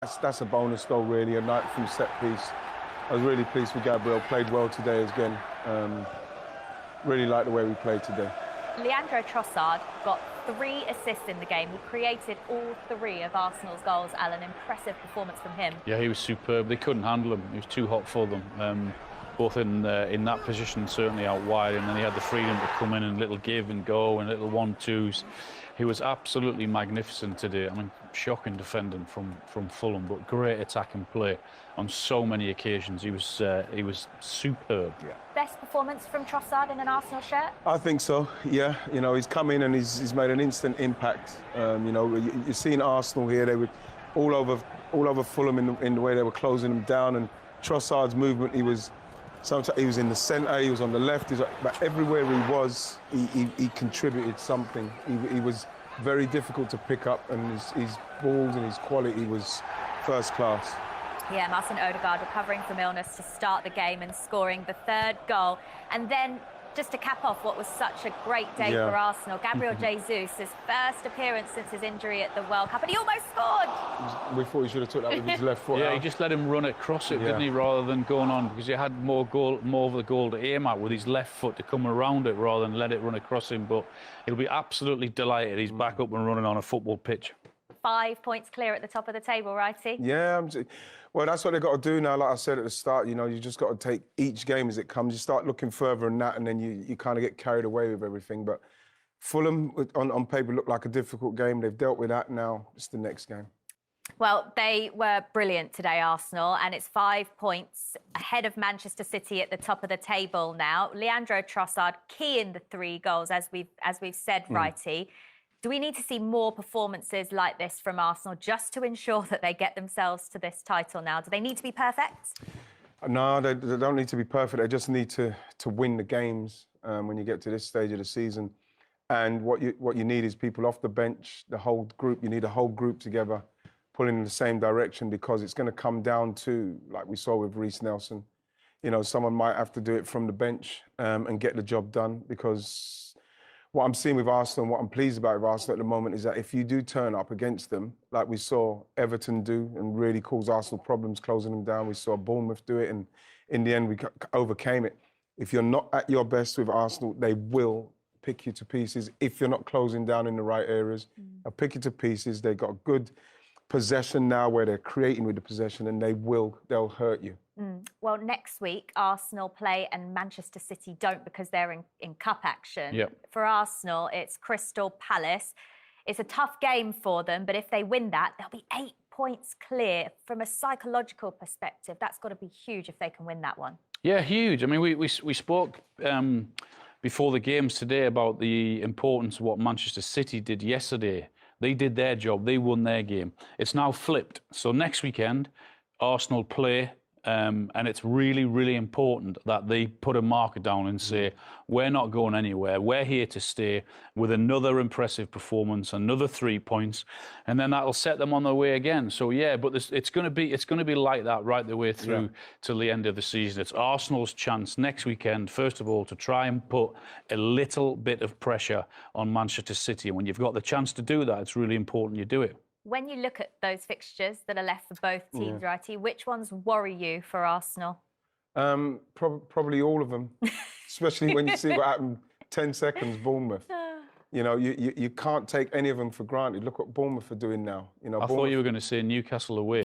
That's a bonus though, really, a night from set piece. I was really pleased with Gabriel, played well today again. Really like the way we played today. Leandro Trossard got 3 assists in the game. He created all 3 of Arsenal's goals, Alan. Impressive performance from him. Yeah, he was superb. They couldn't handle him. He was too hot for them, both in that position, certainly out wide, and then he had the freedom to come in and little give and go and little 1-2s. He was absolutely magnificent today. I mean, shocking defending from Fulham, but great attacking play on so many occasions. He was superb. Yeah. Best performance from Trossard in an Arsenal shirt? I think so. Yeah, you know, he's come in and he's made an instant impact. You know, you've seen Arsenal here. They were all over Fulham in the way they were closing them down. And Trossard's movement, sometimes he was in the centre, he was on the left, but everywhere he was, he contributed something. He was very difficult to pick up, and his balls and his quality was first class. Yeah, Martin Odegaard recovering from illness to start the game and scoring the 3rd goal. And then, just to cap off what was such a great day for Arsenal, Gabriel Jesus, his first appearance since his injury at the World Cup, and he almost scored! We thought he should have took that with his left foot. Yeah, he just let him run it, cross it, didn't he, rather than going on, because he had more of the goal to aim at with his left foot to come around it rather than let it run across him. But he'll be absolutely delighted he's back up and running on a football pitch. 5 points clear at the top of the table, righty? Yeah, well, that's what they've got to do now. Like I said at the start, you know, you just got to take each game as it comes. You start looking further than that, and then you kind of get carried away with everything. But Fulham, on paper, looked like a difficult game. They've dealt with that now. It's the next game. Well, they were brilliant today, Arsenal, and it's 5 points ahead of Manchester City at the top of the table now. Leandro Trossard key in the 3 goals, as we've said, righty. Do we need to see more performances like this from Arsenal just to ensure that they get themselves to this title now? Do they need to be perfect? No, they don't need to be perfect. They just need to win the games when you get to this stage of the season. And what you need is people off the bench, the whole group. You need a whole group together, pulling in the same direction, because it's going to come down to, like we saw with Reece Nelson, you know, someone might have to do it from the bench and get the job done, because what I'm seeing with Arsenal and what I'm pleased about with Arsenal at the moment is that if you do turn up against them, like we saw Everton do and really cause Arsenal problems, closing them down. We saw Bournemouth do it, and in the end, we overcame it. If you're not at your best with Arsenal, they will pick you to pieces if you're not closing down in the right areas. They'll pick you to pieces. They've got good possession now where they're creating with the possession, and they'll hurt you. Well, next week, Arsenal play and Manchester City don't, because they're in cup action. Yep. For Arsenal, it's Crystal Palace. It's a tough game for them, but if they win that, they'll be 8 points clear. From a psychological perspective, that's got to be huge if they can win that one. Yeah, huge. I mean, we spoke before the games today about the importance of what Manchester City did yesterday. They did their job. They won their game. It's now flipped. So next weekend, Arsenal play, and it's really, really important that they put a marker down and say, we're not going anywhere. We're here to stay, with another impressive performance, another 3 points, and then that'll set them on their way again. So yeah, but it's going to be like that right the way through till the end of the season. It's Arsenal's chance next weekend, first of all, to try and put a little bit of pressure on Manchester City. And when you've got the chance to do that, it's really important you do it. When you look at those fixtures that are left for both teams, righty, which ones worry you for Arsenal? Probably all of them, especially when you see what happened 10 seconds, Bournemouth. You know, you can't take any of them for granted. Look what Bournemouth are doing now. You know, I thought you were going to say Newcastle away.